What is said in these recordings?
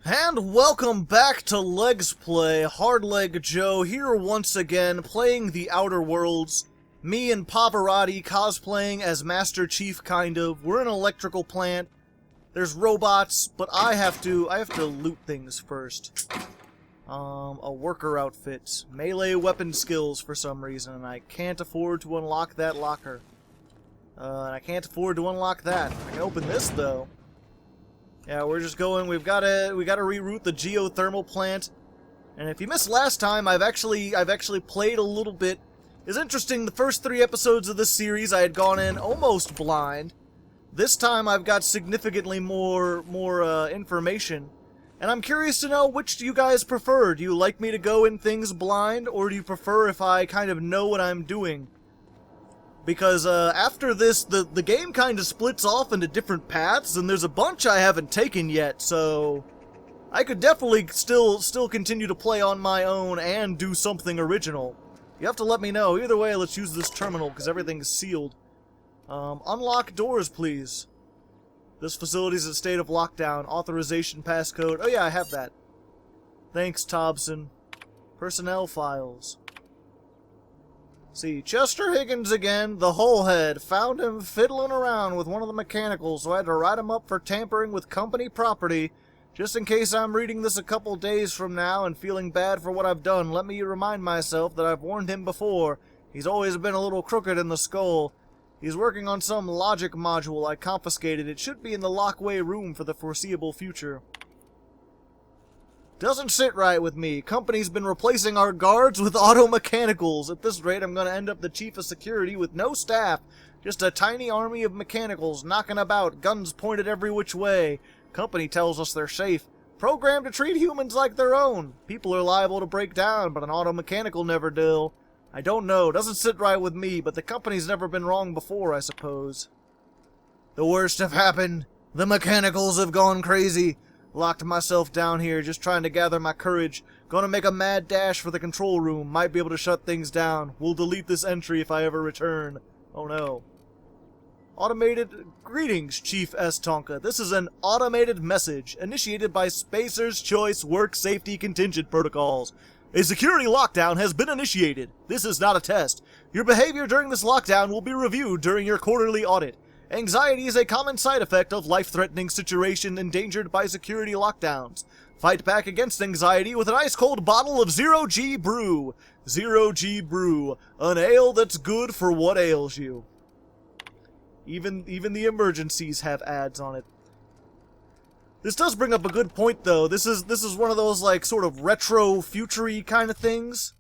And welcome back to Legsplay. Hardleg Joe here once again, playing the Outer Worlds. Me and Pavarotti cosplaying as Master Chief, kind of. We're in an electrical plant. There's robots, but I have to loot things first. A worker outfit. Melee weapon skills for some reason, and I can't afford to unlock that locker. And I can't afford to unlock that. I can open this, though. Yeah, we're just going, we gotta reroute the geothermal plant. And if you missed last time, I've actually played a little bit. It's interesting, the first 3 episodes of this series I had gone in almost blind. This time I've got significantly more information. And I'm curious to know, which do you guys prefer? Do you like me to go in things blind, or do you prefer if I kind of know what I'm doing? Because after this, the game kind of splits off into different paths, and there's a bunch I haven't taken yet, so I could definitely still continue to play on my own and do something original. You have to let me know. Either way, let's use this terminal, because everything's sealed. Unlock doors, please. This facility's in a state of lockdown. Authorization passcode. Oh yeah, I have that. Thanks, Thompson. Personnel files. See, Chester Higgins again, the Hullhead. Found him fiddling around with one of the mechanicals, so I had to write him up for tampering with company property. Just in case I'm reading this a couple days from now and feeling bad for what I've done, let me remind myself that I've warned him before. He's always been a little crooked in the skull. He's working on some logic module I confiscated. It should be in the lockway room for the foreseeable future. Doesn't sit right with me. Company's been replacing our guards with auto mechanicals. At this rate, I'm going to end up the chief of security with no staff. Just a tiny army of mechanicals knocking about, guns pointed every which way. Company tells us they're safe. Programmed to treat humans like their own. People are liable to break down, but an auto mechanical never do. I don't know. Doesn't sit right with me, but the company's never been wrong before, I suppose. The worst have happened. The mechanicals have gone crazy. Locked myself down here, just trying to gather my courage. Gonna make a mad dash for the control room. Might be able to shut things down. We'll delete this entry if I ever return. Oh no. Automated greetings, Chief S. Tonka. This is an automated message initiated by Spacer's Choice Work Safety Contingent Protocols. A security lockdown has been initiated. This is not a test. Your behavior during this lockdown will be reviewed during your quarterly audit. Anxiety is a common side effect of life-threatening situation endangered by security lockdowns. Fight back against anxiety with an ice-cold bottle of Zero G Brew. Zero G Brew, an ale that's good for what ails you. Even the emergencies have ads on it. This does bring up a good point, though. This is one of those, like, sort of retro-future-y kind of things.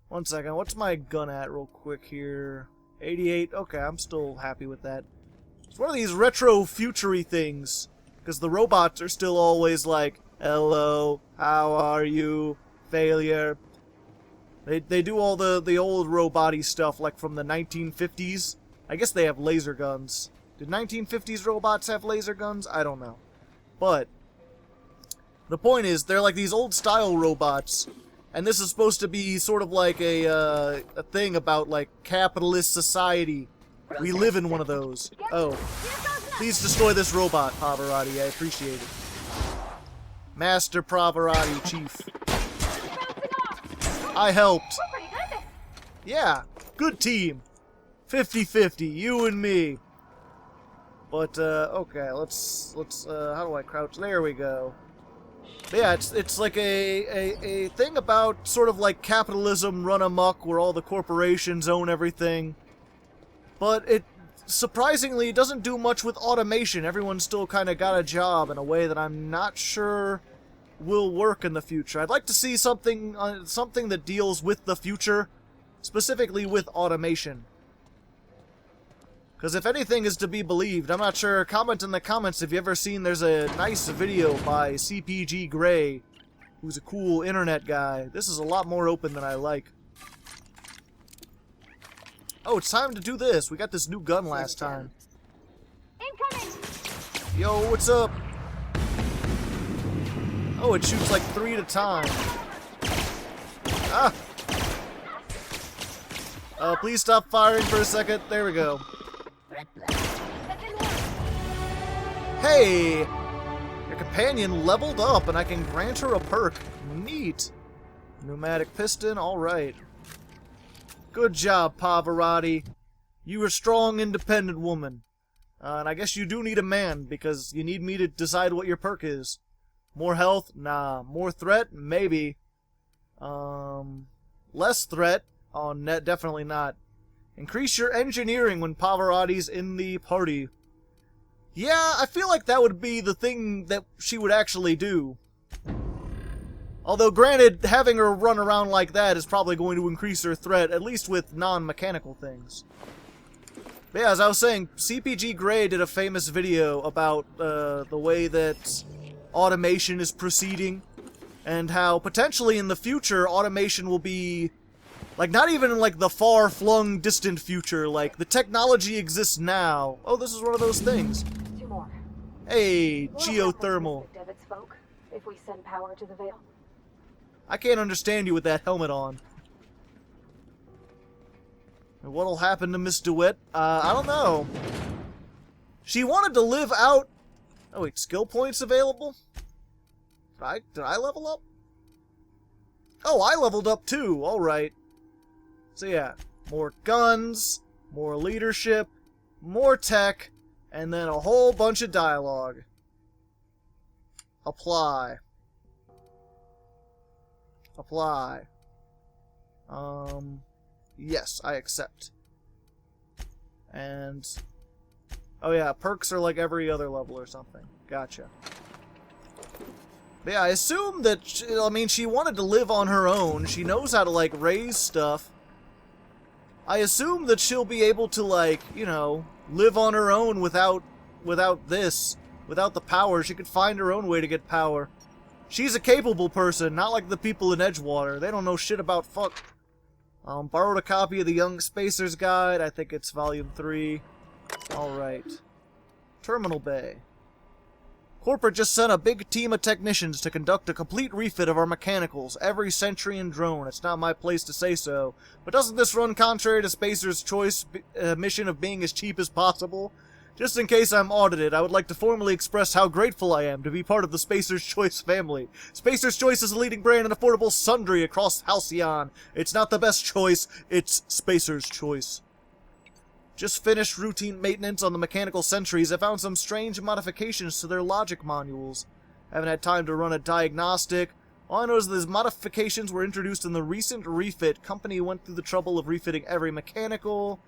One second, what's my gun at real quick here? 88, okay, I'm still happy with that. It's one of these retro-future-y things, because the robots are still always like, hello, how are you, failure. They do all the old robot-y stuff, like from the 1950s. I guess they have laser guns. Did 1950s robots have laser guns? I don't know. But the point is, they're like these old-style robots, and this is supposed to be sort of like a thing about, like, capitalist society. We live in one of those. Oh. Please destroy this robot, Pavarotti. I appreciate it. Master Pavarotti, Chief. I helped. Yeah, good team. 50-50, you and me. But, okay, let's, how do I crouch? There we go. But yeah, it's like a thing about sort of like capitalism run amok, where all the corporations own everything. But it, surprisingly, doesn't do much with automation. Everyone's still kind of got a job in a way that I'm not sure will work in the future. I'd like to see something that deals with the future, specifically with automation. Because if anything is to be believed, I'm not sure, comment in the comments if you ever seen, there's a nice video by CPG Grey, who's a cool internet guy. This is a lot more open than I like. Oh, it's time to do this. We got this new gun last time. Incoming! Yo, what's up? Oh, it shoots like 3 at a time. Ah! Please stop firing for a second. There we go. Hey! Here companion leveled up, and I can grant her a perk. Neat. Pneumatic piston, alright. Good job, Pavarotti. You are a strong, independent woman. And I guess you do need a man, because you need me to decide what your perk is. More health? Nah. More threat? Maybe. Less threat? Oh, definitely not. Increase your engineering when Pavarotti's in the party. Yeah, I feel like that would be the thing that she would actually do. Although, granted, having her run around like that is probably going to increase her threat, at least with non-mechanical things. But yeah, as I was saying, CPG Grey did a famous video about the way that automation is proceeding, and how potentially in the future, automation will be, like, not even in, like, the far-flung, distant future. Like, the technology exists now. Oh, this is one of those things. Two more. Hey, What geothermal. happens, Mr. Devitt's folk, if we send power to the Veil? I can't understand you with that helmet on. And what'll happen to Miss DeWitt? I don't know. She wanted to live out... Oh, wait, skill points available? Did I level up? Oh, I leveled up too, alright. So yeah, more guns, more leadership, more tech, and then a whole bunch of dialogue. Apply. Apply. Yes, I accept. And... Oh yeah, perks are like every other level or something. Gotcha. But yeah, I assume that, she wanted to live on her own. She knows how to, like, raise stuff. I assume that she'll be able to, like, live on her own without this. Without the power. She could find her own way to get power. She's a capable person, not like the people in Edgewater. They don't know shit about fuck. Borrowed a copy of the Young Spacer's Guide. I think it's volume 3. Alright. Terminal Bay. Corporate just sent a big team of technicians to conduct a complete refit of our mechanicals, every sentry and drone. It's not my place to say so. But doesn't this run contrary to Spacer's Choice mission of being as cheap as possible? Just in case I'm audited, I would like to formally express how grateful I am to be part of the Spacer's Choice family. Spacer's Choice is a leading brand in affordable sundry across Halcyon. It's not the best choice, it's Spacer's Choice. Just finished routine maintenance on the mechanical sentries. I found some strange modifications to their logic modules. Haven't had time to run a diagnostic. All I know is these modifications were introduced in the recent refit. Company went through the trouble of refitting every mechanical.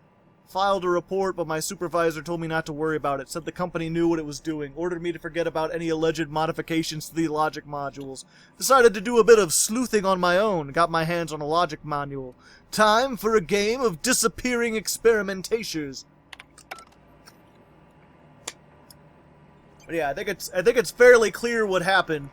Filed a report, but my supervisor told me not to worry about it. Said the company knew what it was doing. Ordered me to forget about any alleged modifications to the logic modules. Decided to do a bit of sleuthing on my own. Got my hands on a logic manual. Time for a game of disappearing experimentations. But yeah, I think it's fairly clear what happened.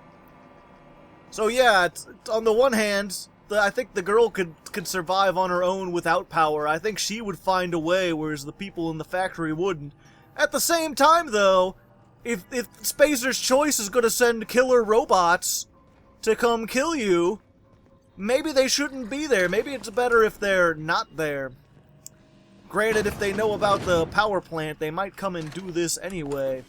So yeah, it's on the one hand, I think the girl could survive on her own without power. I think she would find a way, whereas the people in the factory wouldn't. At the same time, though, if Spacer's Choice is going to send killer robots to come kill you, maybe they shouldn't be there. Maybe it's better if they're not there. Granted, if they know about the power plant, they might come and do this anyway.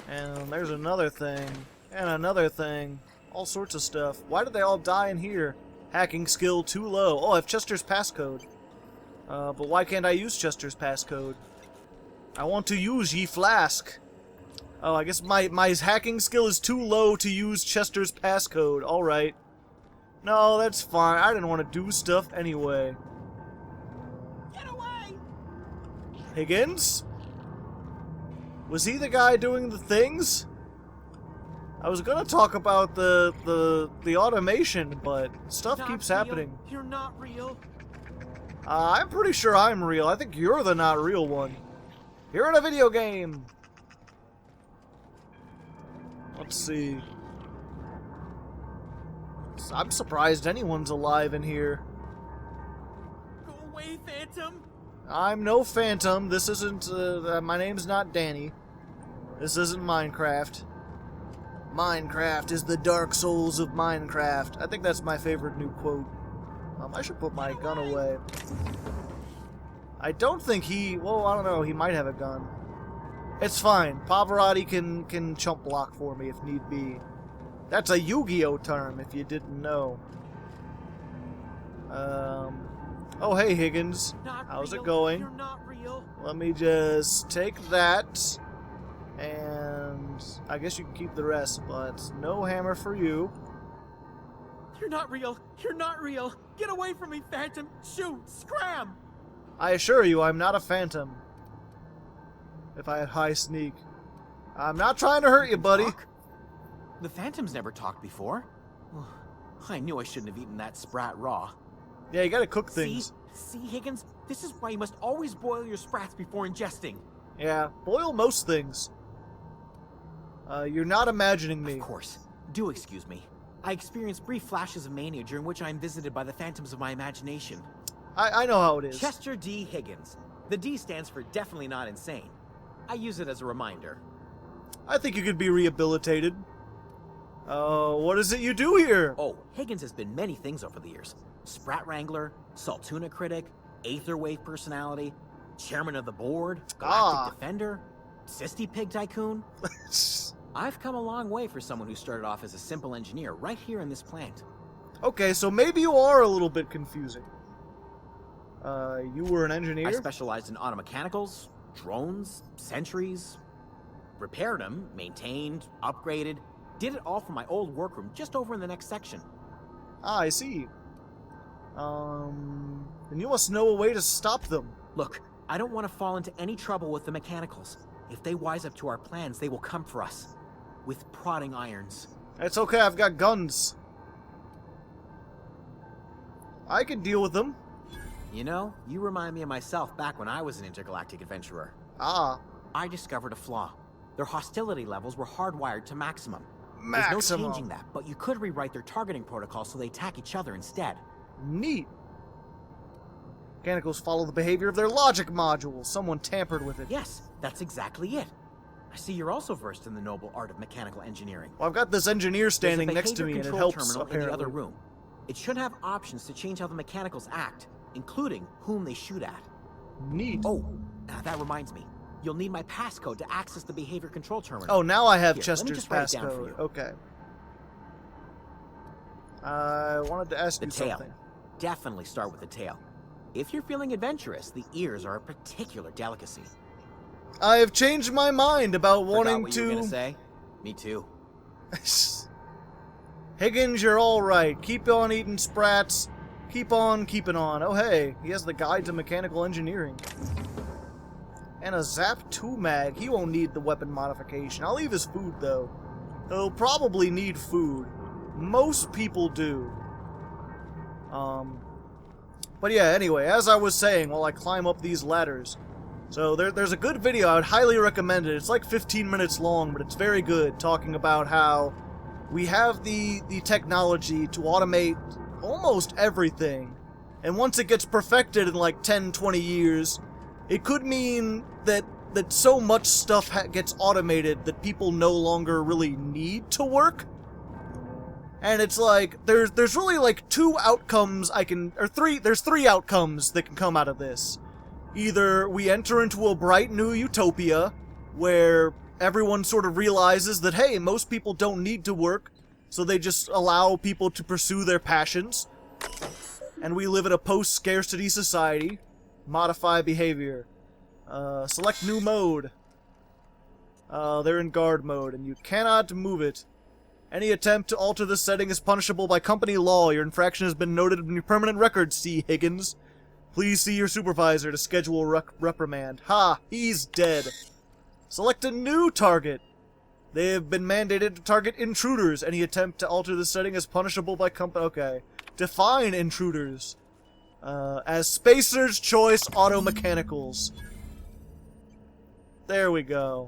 And there's another thing. And another thing. All sorts of stuff. Why did they all die in here? Hacking skill too low. Oh, I have Chester's passcode. But why can't I use Chester's passcode? I want to use ye flask. Oh, I guess my hacking skill is too low to use Chester's passcode. Alright. No, that's fine. I didn't want to do stuff anyway. Get away! Higgins? Was he the guy doing the things? I was gonna talk about the automation, but stuff Not keeps real. happening. You're not real. I'm pretty sure I'm real. I think you're the not real one. You're in a video game. Let's see. I'm surprised anyone's alive in here. Go away, Phantom. I'm no Phantom. This isn't, my name's not Danny. This isn't Minecraft. Minecraft is the Dark Souls of Minecraft. I think that's my favorite new quote. I should put my gun away. I don't think well, I don't know, he might have a gun. It's fine. Pavarotti can chump block for me if need be. That's a Yu-Gi-Oh term, if you didn't know. Oh, hey, Higgins. Not How's real. it going? You're not real. Let me just take that, and I guess you can keep the rest, but no hammer for you. You're not real. You're not real. Get away from me, Phantom. Shoot. Scram. I assure you, I'm not a phantom. If I had high sneak. I'm not trying to hurt you, buddy. Talk? The Phantom's never talked before. I knew I shouldn't have eaten that sprat raw. Yeah, you gotta cook things. See, Higgins? This is why you must always boil your sprats before ingesting. Yeah, boil most things. You're not imagining me. Of course. Do excuse me. I experience brief flashes of mania during which I am visited by the phantoms of my imagination. I know how it is. Chester D. Higgins. The D stands for definitely not insane. I use it as a reminder. I think you could be rehabilitated. What is it you do here? Oh, Higgins has been many things over the years. Sprat Wrangler, Saltuna Critic, Aetherwave Personality, Chairman of the Board, Galactic Defender, Sisty Pig Tycoon. I've come a long way for someone who started off as a simple engineer right here in this plant. Okay, so maybe you are a little bit confusing. You were an engineer? I specialized in automechanicals, drones, sentries, repaired them, maintained, upgraded, did it all from my old workroom just over in the next section. Ah, I see. Then you must know a way to stop them. Look, I don't want to fall into any trouble with the mechanicals. If they wise up to our plans, they will come for us. With prodding irons. It's okay, I've got guns. I can deal with them. You know, you remind me of myself back when I was an intergalactic adventurer. Ah. I discovered a flaw. Their hostility levels were hardwired to maximum. Maximum. There's no changing that, but you could rewrite their targeting protocol so they attack each other instead. Neat. Mechanicals follow the behavior of their logic module. Someone tampered with it. Yes, that's exactly it. I see you're also versed in the noble art of mechanical engineering. Well, I've got this engineer standing There's a next to me, and it behavior helps, control terminal apparently. in the other room. It should have options to change how the mechanicals act, including whom they shoot at. Neat. Oh, that reminds me. You'll need my passcode to access the behavior control terminal. Oh, now I have Here, let me Chester's just write it down for passcode. you. Okay. I wanted to ask The you tail. something. Definitely start with the tail. If you're feeling adventurous, the ears are a particular delicacy. I have changed my mind about Forgot wanting what you were to... gonna say? Me too. Higgins, you're alright. Keep on eating sprats. Keep on keeping on. Oh, hey. He has the guide to mechanical engineering. And a Zap 2 mag. He won't need the weapon modification. I'll leave his food, though. He'll probably need food. Most people do. But yeah, anyway, as I was saying while I climb up these ladders. So there's a good video, I would highly recommend it. It's like 15 minutes long, but it's very good, talking about how we have the technology to automate almost everything. And once it gets perfected in like 10, 20 years, it could mean that so much stuff gets automated that people no longer really need to work. And it's like, there's really like two outcomes there's three outcomes that can come out of this. Either we enter into a bright new utopia, where everyone sort of realizes that, hey, most people don't need to work, so they just allow people to pursue their passions, and we live in a post-scarcity society. Modify behavior. Select new mode. They're in guard mode, and you cannot move it. Any attempt to alter this setting is punishable by company law. Your infraction has been noted in your permanent record, C. Higgins. Please see your supervisor to schedule a reprimand. Ha! He's dead. Select a new target. They have been mandated to target intruders. Any attempt to alter this setting is punishable by company... Okay. Define intruders. As Spacer's Choice Automechanicals. There we go.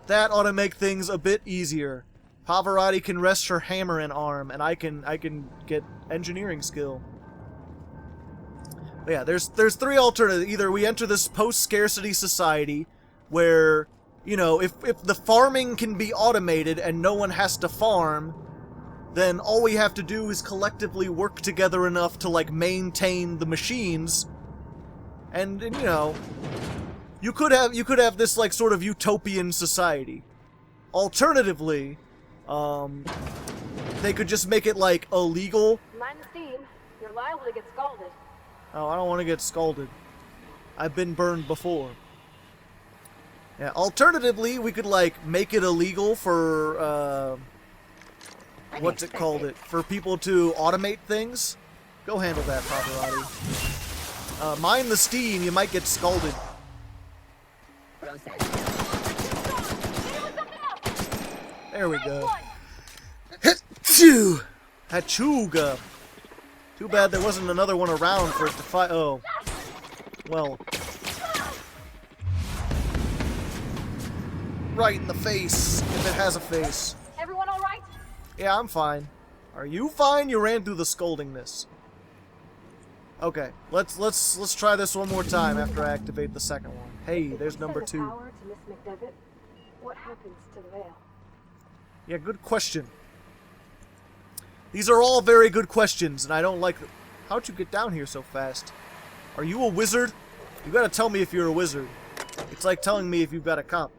That ought to make things a bit easier. Pavarotti can rest her hammer and arm, and I can get engineering skill. But yeah, there's three alternatives. Either we enter this post-scarcity society, where, you know, if the farming can be automated and no one has to farm, then all we have to do is collectively work together enough to, like, maintain the machines. And you know, you could have this like sort of utopian society. Alternatively, they could just make it like illegal. Mind the steam. You're liable to get scalded. Oh, I don't want to get scalded. I've been burned before. Yeah, alternatively, we could, like, make it illegal for, what's it called it? For people to automate things. Go handle that, Pavarotti. Mind the steam, you might get scalded. There we go. Hit-choo! Hachuga! Too bad there wasn't another one around for it to fight. Oh. Well. Right in the face, if it has a face. Everyone all right? Yeah, I'm fine. Are you fine? You ran through the scoldingness. Okay, let's try this one more time after I activate the second one. Hey, there's number 2. Power to Miss McDevitt, what happens to the veil? Yeah, good question. These are all very good questions, and I don't like them. How'd you get down here so fast? Are you a wizard? You gotta tell me if you're a wizard. It's like telling me if you've got a comp.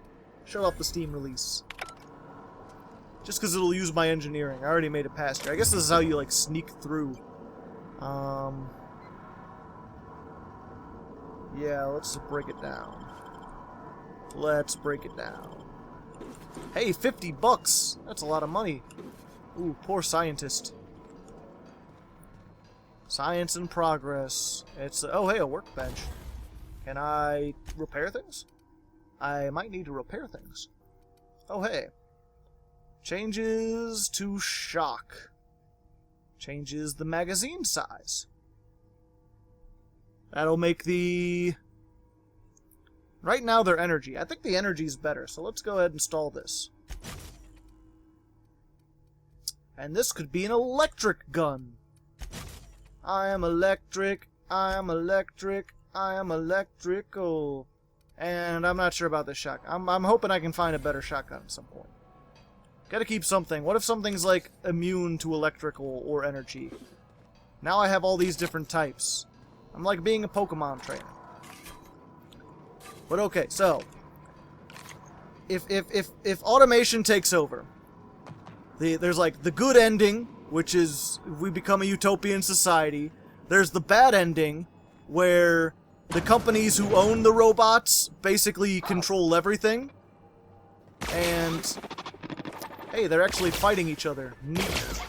Shut off the Steam release. Just because it'll use my engineering. I already made it past here. I guess this is how you, like, sneak through. Yeah, let's break it down. Let's break it down. Hey, 50 bucks! That's a lot of money. Ooh, poor scientist. Science in progress. It's, oh hey, a workbench. Can I repair things? I might need to repair things. Oh hey. Changes to shock. Changes the magazine size. That'll make the... Right now they're energy. I think the energy's better, so let's go ahead and install this. And this could be an electric gun. I am electric, I am electric, I am electrical. And I'm not sure about this shotgun. I'm hoping I can find a better shotgun at some point. Gotta keep something. What if something's like immune to electrical or energy? Now I have all these different types. I'm like being a Pokemon trainer. But okay, so if automation takes over, there's like the good ending, which is we become a utopian society. There's the bad ending, where the companies who own the robots basically control everything. And hey, they're actually fighting each other. Neat.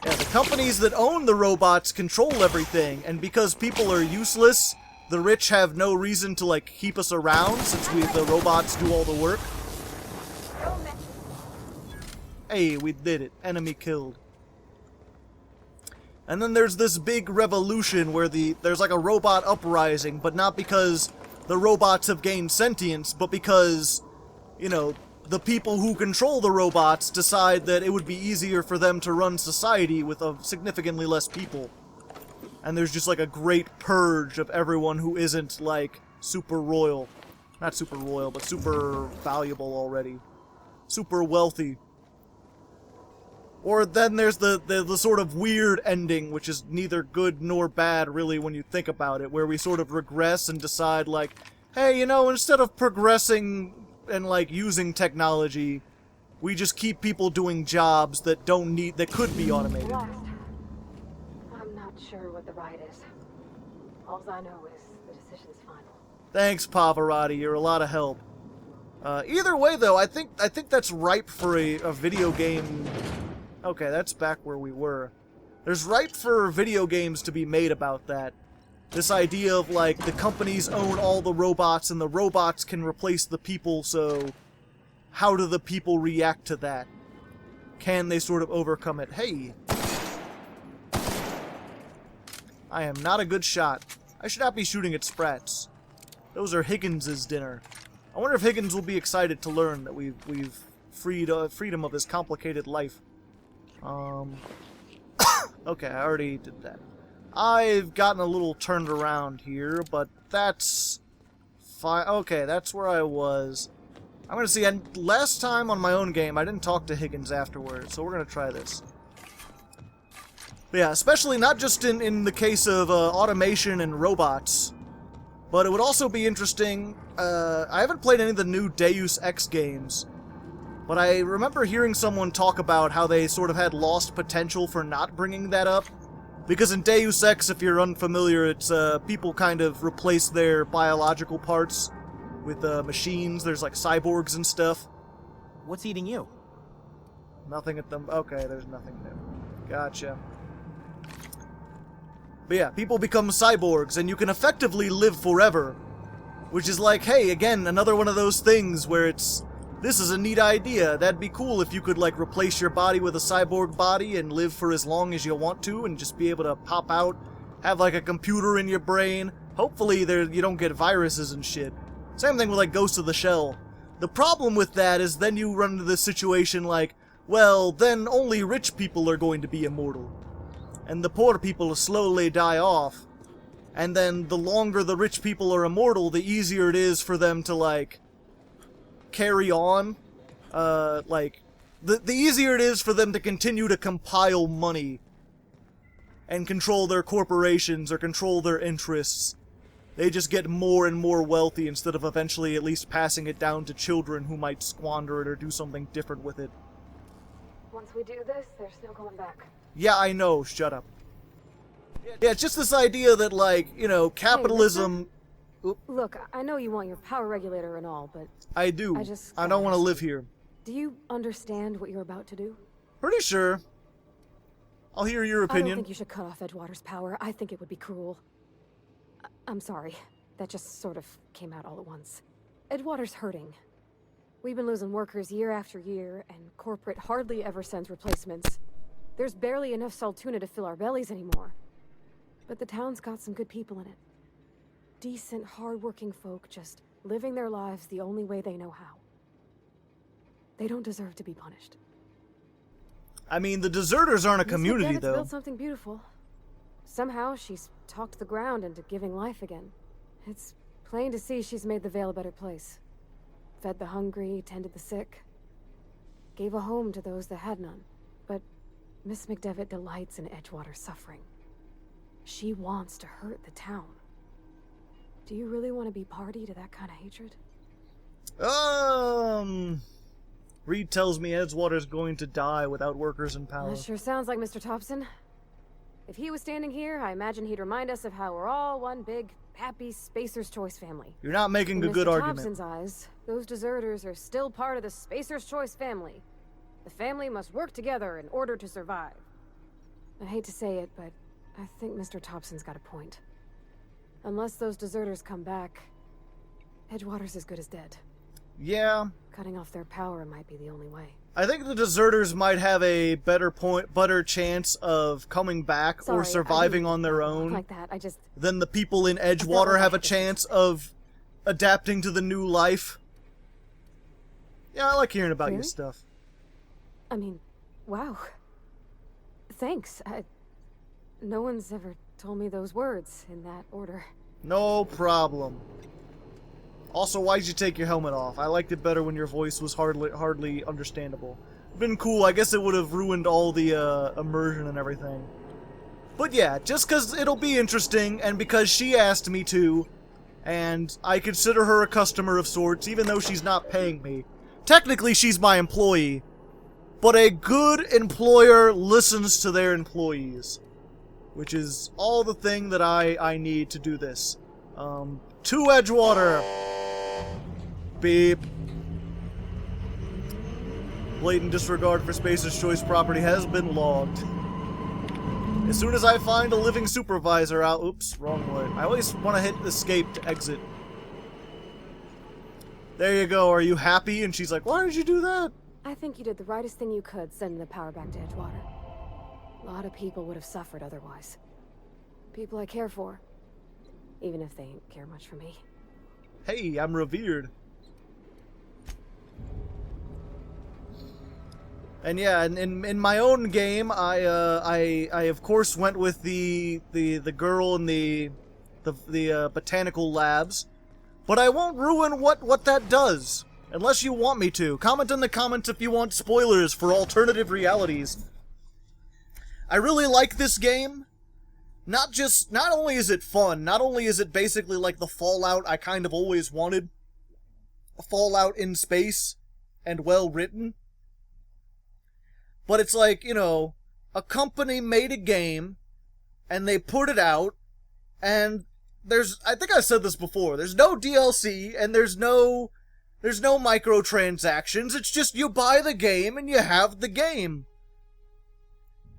Yeah, the companies that own the robots control everything, and because people are useless, the rich have no reason to, like, keep us around, since the robots do all the work. Hey, we did it. Enemy killed. And then there's this big revolution where there's like a robot uprising, but not because the robots have gained sentience, but because, you know, the people who control the robots decide that it would be easier for them to run society with significantly less people. And there's just like a great purge of everyone who isn't like super royal. Not super royal, but super valuable already. Super wealthy. Or then there's the sort of weird ending, which is neither good nor bad really when you think about it, where we sort of regress and decide like, hey, you know, instead of progressing and like using technology, we just keep people doing jobs that could be automated. Lost. I'm not sure what the right is. All I know is the decision's final. Thanks, Pavarotti. You're a lot of help. Either way, though, I think that's ripe for a video game. Okay, that's back where we were. There's ripe for video games to be made about that. This idea of, like, the companies own all the robots and the robots can replace the people, so how do the people react to that? Can they sort of overcome it? Hey! I am not a good shot. I should not be shooting at Sprats. Those are Higgins's dinner. I wonder if Higgins will be excited to learn that we've freed him of his complicated life. Okay, I already did that. I've gotten a little turned around here, but that's fine. Okay, that's where I was. I'm gonna see, and last time on my own game, I didn't talk to Higgins afterwards, so we're gonna try this. But yeah, especially not just in the case of automation and robots, But it would also be interesting, I haven't played any of the new Deus Ex games, but I remember hearing someone talk about how they sort of had lost potential for not bringing that up. Because in Deus Ex, if you're unfamiliar, it's people kind of replace their biological parts with machines. There's like cyborgs and stuff. What's eating you? Nothing at them. Okay, there's nothing there. Gotcha. But yeah, people become cyborgs, and you can effectively live forever. Which is like, hey, again, another one of those things where it's, this is a neat idea. That'd be cool if you could, like, replace your body with a cyborg body and live for as long as you want to, and just be able to pop out, have, like, a computer in your brain. Hopefully you don't get viruses and shit. Same thing with, like, Ghost of the Shell. The problem with that is then you run into this situation like, well, then only rich people are going to be immortal. And the poor people slowly die off. And then the longer the rich people are immortal, the easier it is for them to, like, carry on. The easier it is for them to continue to compile money and control their corporations or control their interests. They just get more and more wealthy instead of eventually at least passing it down to children who might squander it or do something different with it. Once we do this, there's no going back. Yeah, I know. Shut up. Yeah, it's just this idea that, like, you know, capitalism... Hey, look, I know you want your power regulator and all, but... I do. I don't want to live here. Do you understand what you're about to do? Pretty sure. I'll hear your opinion. I don't think you should cut off Edgewater's power. I think it would be cruel. I'm sorry. That just sort of came out all at once. Edgewater's hurting. We've been losing workers year after year, and corporate hardly ever sends replacements. There's barely enough Saltuna to fill our bellies anymore. But the town's got some good people in it. Decent, hard-working folk just living their lives the only way they know how. They don't deserve to be punished. I mean, the deserters aren't a community, though. Built something beautiful. Somehow, she's talked the ground into giving life again. It's plain to see she's made the Vale a better place. Fed the hungry, tended the sick. Gave a home to those that had none. But Miss McDevitt delights in Edgewater's suffering. She wants to hurt the town. Do you really want to be party to that kind of hatred? Reed tells me Edgewater's going to die without workers in power. That sure sounds like Mr. Thompson. If he was standing here, I imagine he'd remind us of how we're all one big, happy Spacer's Choice family. You're not making a good argument. In Mr. Thompson's eyes, those deserters are still part of the Spacer's Choice family. The family must work together in order to survive. I hate to say it, but I think Mr. Thompson's got a point. Unless those deserters come back, Edgewater's as good as dead. Yeah. Cutting off their power might be the only way. I think the deserters might have a better chance of coming back or surviving on their own like that. than the people in Edgewater have a chance of adapting to the new life. Yeah, I like hearing about your stuff. I mean, wow. Thanks. No one's ever told me those words in that order. No problem. Also, why'd you take your helmet off? I liked it better when your voice was hardly understandable. Been cool. I guess it would have ruined all the immersion and everything. But yeah, just because it'll be interesting, and because she asked me to, and I consider her a customer of sorts, even though she's not paying me. Technically, she's my employee, but a good employer listens to their employees, which is all the thing that I need to do this. To Edgewater. Beep. Blatant disregard for Spacer's Choice property has been logged. As soon as I find a living supervisor, oops, wrong way. I always want to hit escape to exit. There you go, are you happy? And she's like, why did you do that? I think you did the rightest thing you could, sending the power back to Edgewater. A lot of people would have suffered otherwise. People I care for. Even if they don't care much for me. Hey, I'm revered. And yeah, in my own game, I of course went with the girl in the botanical labs, but I won't ruin what that does unless you want me to. Comment in the comments if you want spoilers for alternative realities. I really like this game, not only is it fun, not only is it basically like the Fallout I kind of always wanted, a Fallout in space and well written, but it's like, you know, a company made a game and they put it out, and I think I said this before, there's no DLC and there's no microtransactions. It's just you buy the game and you have the game.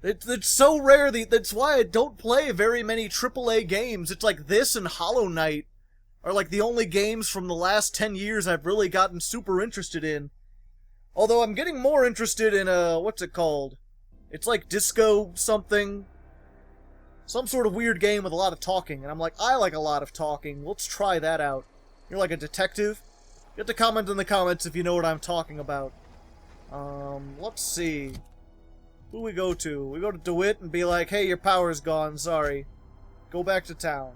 It's so rare, that's why I don't play very many AAA games. It's like this and Hollow Knight are like the only games from the last 10 years I've really gotten super interested in. Although I'm getting more interested in, what's it called? It's like Disco something. Some sort of weird game with a lot of talking. And I'm like, I like a lot of talking. Let's try that out. You're like a detective? You have to comment in the comments if you know what I'm talking about. Let's see. Who we go to? We go to DeWitt and be like, hey, your power's gone, sorry. Go back to town.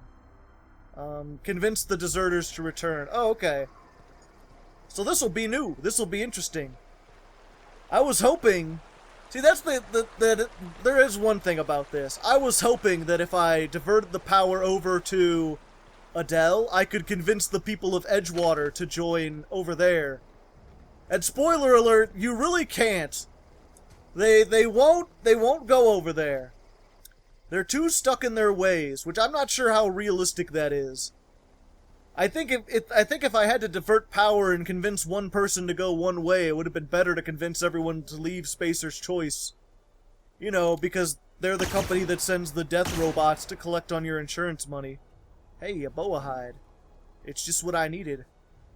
Convince the deserters to return. Oh, okay. So this'll be new. This'll be interesting. I was hoping... See, that's there is one thing about this. I was hoping that if I diverted the power over to Adele, I could convince the people of Edgewater to join over there. And spoiler alert, you really can't. They won't go over there. They're too stuck in their ways, which I'm not sure how realistic that is. I think if I had to divert power and convince one person to go one way, it would have been better to convince everyone to leave Spacer's Choice. You know, because they're the company that sends the death robots to collect on your insurance money. Hey, a boa hide. It's just what I needed.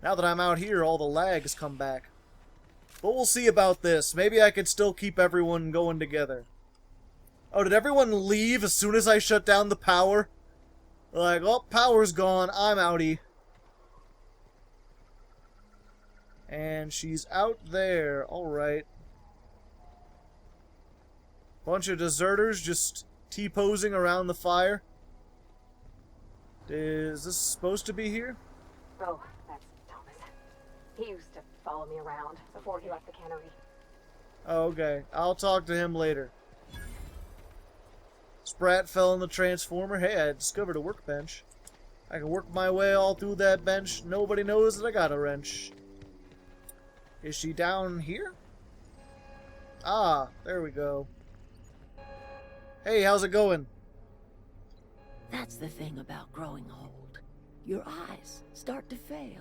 Now that I'm out here, all the lags come back. But we'll see about this. Maybe I could still keep everyone going together. Oh, did everyone leave as soon as I shut down the power? Like, oh, power's gone. I'm outie. And she's out there. Alright. Bunch of deserters just T-posing around the fire. Is this supposed to be here? Oh, that's Thomas. He used to follow me around before he left the cannery. Oh, okay. I'll talk to him later. Sprat fell in the transformer. Hey, I discovered a workbench. I can work my way all through that bench. Nobody knows that I got a wrench. Is she down here? Ah, there we go. Hey, how's it going? That's the thing about growing old. Your eyes start to fail.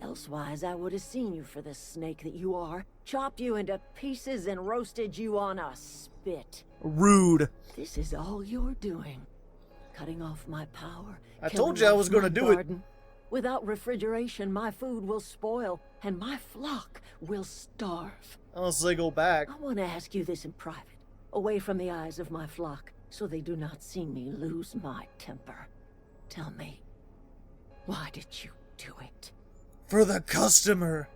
Elsewise, I would have seen you for the snake that you are, chopped you into pieces and roasted you on a spit. Rude. This is all you're doing. Cutting off my power. I told you I was going to do it. Without refrigeration, my food will spoil, and my flock will starve. Unless they go back. I want to ask you this in private, away from the eyes of my flock, so they do not see me lose my temper. Tell me, why did you do it? For the customer.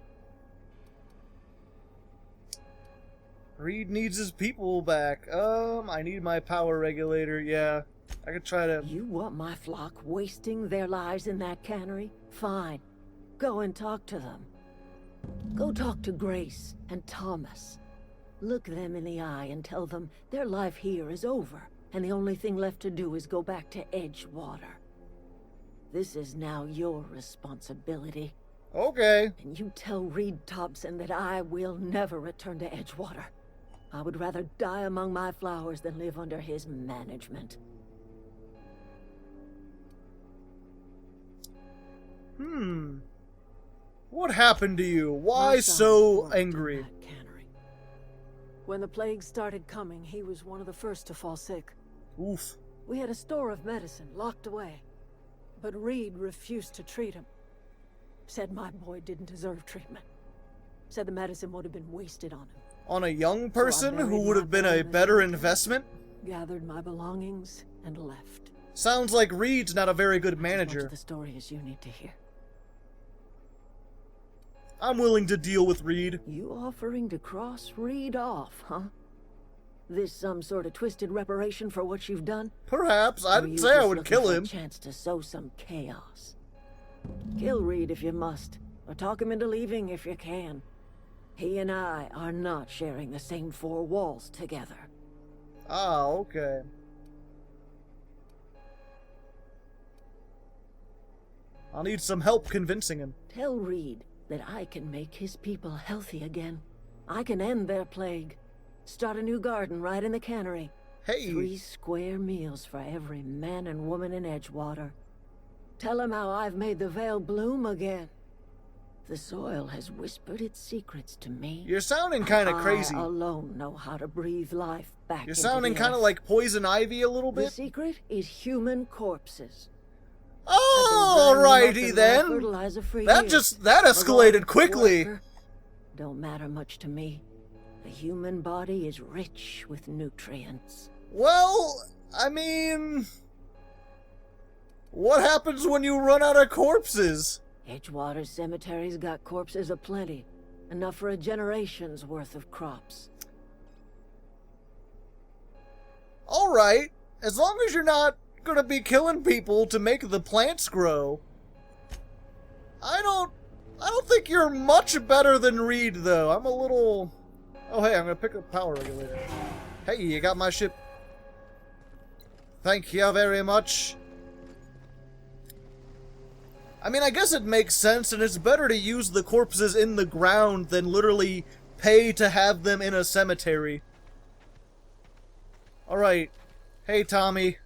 Reed needs his people back. I need my power regulator, yeah. I could try to... You want my flock wasting their lives in that cannery? Fine. Go and talk to them. Go talk to Grace and Thomas. Look them in the eye and tell them their life here is over, and the only thing left to do is go back to Edgewater. This is now your responsibility. Okay. And you tell Reed Thompson that I will never return to Edgewater. I would rather die among my flowers than live under his management. What happened to you? Why so angry? When the plague started coming, he was one of the first to fall sick. Oof. We had a store of medicine locked away, but Reed refused to treat him. Said my boy didn't deserve treatment. Said the medicine would have been wasted on him. On a young person who would have been a better investment? Gathered my belongings and left. Sounds like Reed's not a very good As manager. much of the story as you need to hear. I'm willing to deal with Reed. You offering to cross Reed off, huh? This some sort of twisted reparation for what you've done? Perhaps. I Or didn't you say I just would looking kill for a him. chance to sow some chaos. Kill Reed if you must, or talk him into leaving if you can. He and I are not sharing the same four walls together. Ah, okay. I'll need some help convincing him. Tell Reed that I can make his people healthy again. I can end their plague. Start a new garden right in the cannery. Hey. 3 square meals for every man and woman in Edgewater. Tell him how I've made the Vale bloom again. The soil has whispered its secrets to me. You're sounding kind of crazy. I alone know how to breathe life back. You're sounding kind of like Poison Ivy a little bit. The secret is human corpses. Alrighty then. That escalated quickly. Don't matter much to me. The human body is rich with nutrients. Well, I mean, what happens when you run out of corpses? Edgewater Cemetery's got corpses aplenty. Enough for a generation's worth of crops. Alright, as long as you're not gonna be killing people to make the plants grow. I don't think you're much better than Reed, though. I'm a little... Oh, hey, I'm gonna pick up power regulator. Hey, you got my ship. Thank you very much. I mean, I guess it makes sense, and it's better to use the corpses in the ground than literally pay to have them in a cemetery. Alright. Hey, Tommy.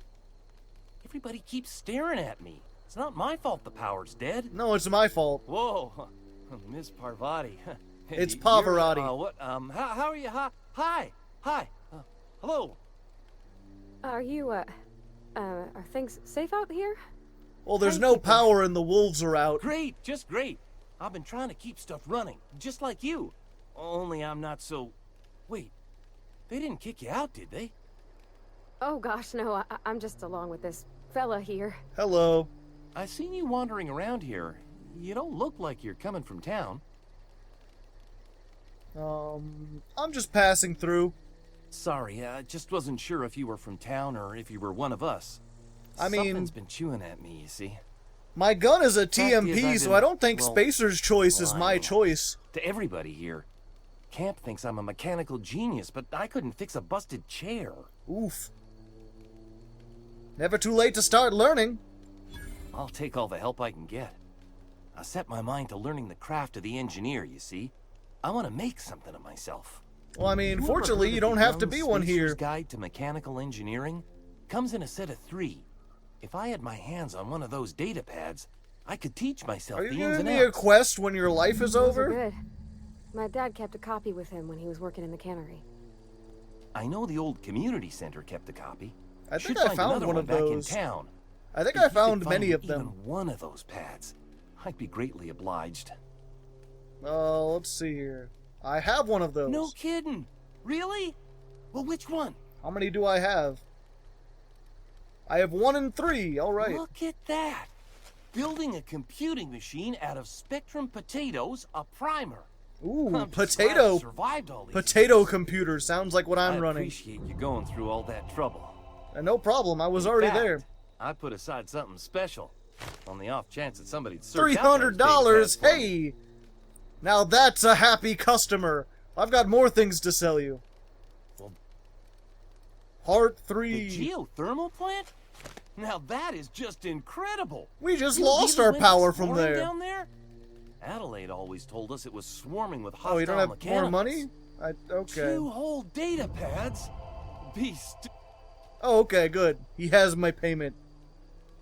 Everybody keeps staring at me. It's not my fault the power's dead. No, it's my fault. Whoa, Miss Parvati. It's Pavarotti. What? How are you? Hi. Hello. Are you, are things safe out here? Well, there's no power and the wolves are out. Great, just great. I've been trying to keep stuff running, just like you. Only I'm not so... Wait, they didn't kick you out, did they? Oh gosh, no, I'm just along with this fella here. Hello. I seen you wandering around here. You don't look like you're coming from town. I'm just passing through. Sorry, I just wasn't sure if you were from town or if you were one of us. I mean... Something's been chewing at me, you see. My gun is a Fact is, TMP, so I don't think well, Spacer's choice is I my know. choice. To everybody here. Camp thinks I'm a mechanical genius, but I couldn't fix a busted chair. Oof. Never too late to start learning. I'll take all the help I can get. I set my mind to learning the craft of the engineer, you see. I want to make something of myself. Well, I mean, You ever fortunately, heard you of don't the have to Young be one Spacer's here. Guide to Mechanical Engineering? Comes in a set of 3. If I had my hands on one of those data pads, I could teach myself Are you the ins giving and me a outs. quest when your life is Those are over? good. My dad kept a copy with him when he was working in the cannery. I know the old community center kept a copy. I think Should I find found another one of back those. in town. I think If I you could found find many me of them. Even one of those pads, I'd be greatly obliged. Let's see here. I have one of those. No kidding. Really? Well, which one? How many do I have? I have 1 and 3. All right. Look at that. Building a computing machine out of Spectrum potatoes, a primer. Ooh, I'm just glad I potato. survived all these Potato years. computer sounds like what I'm I running. appreciate you going through all that trouble. No problem. I was In already fact, there. I put aside something special on the off chance that somebody'd search out those $300. data pads for me. Hey, now that's a happy customer. I've got more things to sell you. Well, Part the 3. geothermal plant? Now that is just incredible. We just You lost really our went power from exploring there. down there? Adelaide always told us it was swarming with hostile Oh, you don't have more mechanicals. money? Okay. 2 whole data pads? Beast. Oh, okay, good. He has my payment.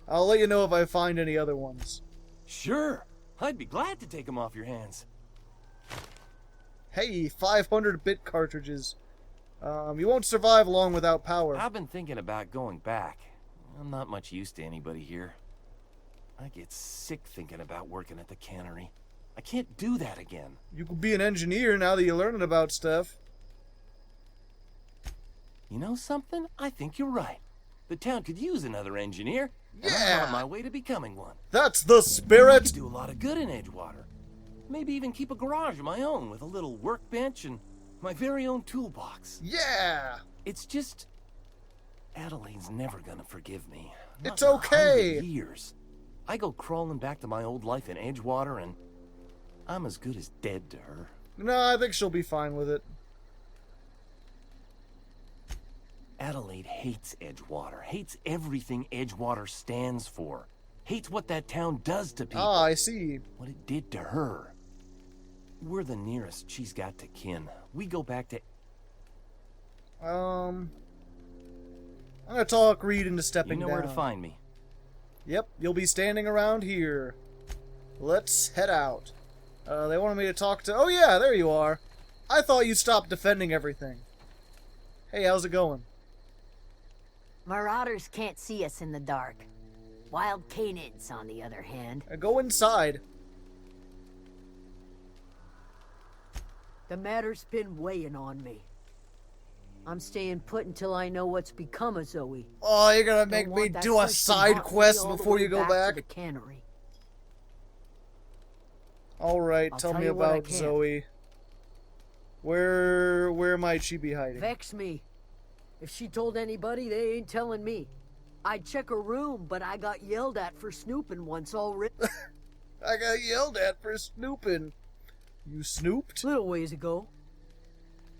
I'll let you know if I find any other ones. Sure. I'd be glad to take them off your hands. Hey, 500-bit cartridges. You won't survive long without power. I've been thinking about going back. I'm not much use to anybody here. I get sick thinking about working at the cannery. I can't do that again. You could be an engineer now that you're learning about stuff. You know something? I think you're right. The town could use another engineer. And I'm Yeah! on my way to becoming one. That's the I spirit! could do a lot of good in Edgewater. Maybe even keep a garage of my own with a little workbench and my very own toolbox. Yeah! It's just... Adelaide's never gonna forgive me. Not It's in 100 okay. years. I go crawling back to my old life in Edgewater and I'm as good as dead to her. No, I think she'll be fine with it. Adelaide hates Edgewater, hates everything Edgewater stands for. Hates what that town does to people. Ah, I see. What it did to her. We're the nearest she's got to kin. We go back to... I'm gonna talk Reed into stepping You know down. where to find me. Yep, you'll be standing around here. Let's head out. They wanted me to talk to... Oh yeah, there you are. I thought you stopped defending everything. Hey, how's it going? Marauders can't see us in the dark. Wild canids, on the other hand. Go inside. The matter's been weighing on me. I'm staying put until I know what's become of Zoe. Oh, you're gonna make Don't me want that do a question side haunting me quest all the before way you go to back? the cannery. Alright, I'll tell me you what I about can. Zoe. Where might she be hiding? Vex me. If she told anybody, they ain't telling me. I'd check her room, but I got yelled at for snooping once already. I got yelled at for snooping. You snooped? Little ways ago.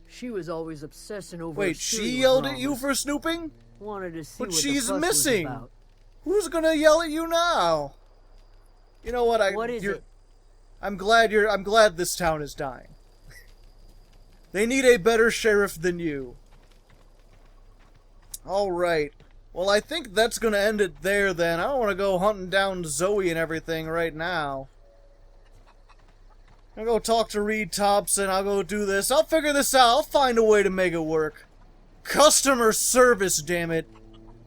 She was always obsessing over. Wait, she yelled at you for snooping? Wanted to see But what she's the fuss missing. Was about. Who's gonna yell at you now? You know what? What is it? I'm glad this town is dying. They need a better sheriff than you. Alright. Well, I think that's gonna end it there then. I don't want to go hunting down Zoe and everything right now. I'll go talk to Reed Thompson. I'll go do this. I'll figure this out. I'll find a way to make it work. Customer service, damn it.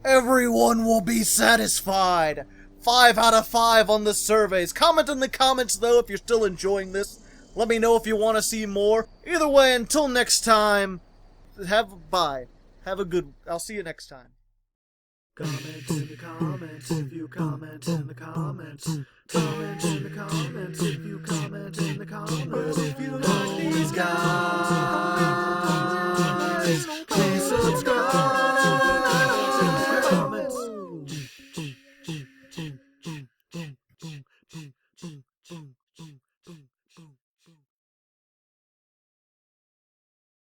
Everyone will be satisfied. 5 out of 5 on the surveys. Comment in the comments, though, if you're still enjoying this. Let me know if you want to see more. Either way, until next time, bye. Have a good... I'll see you next time. Comment in the comments if you comment in the comments. Comment in the comments if you comment in the comments. But if you like these guys, please subscribe. Comments.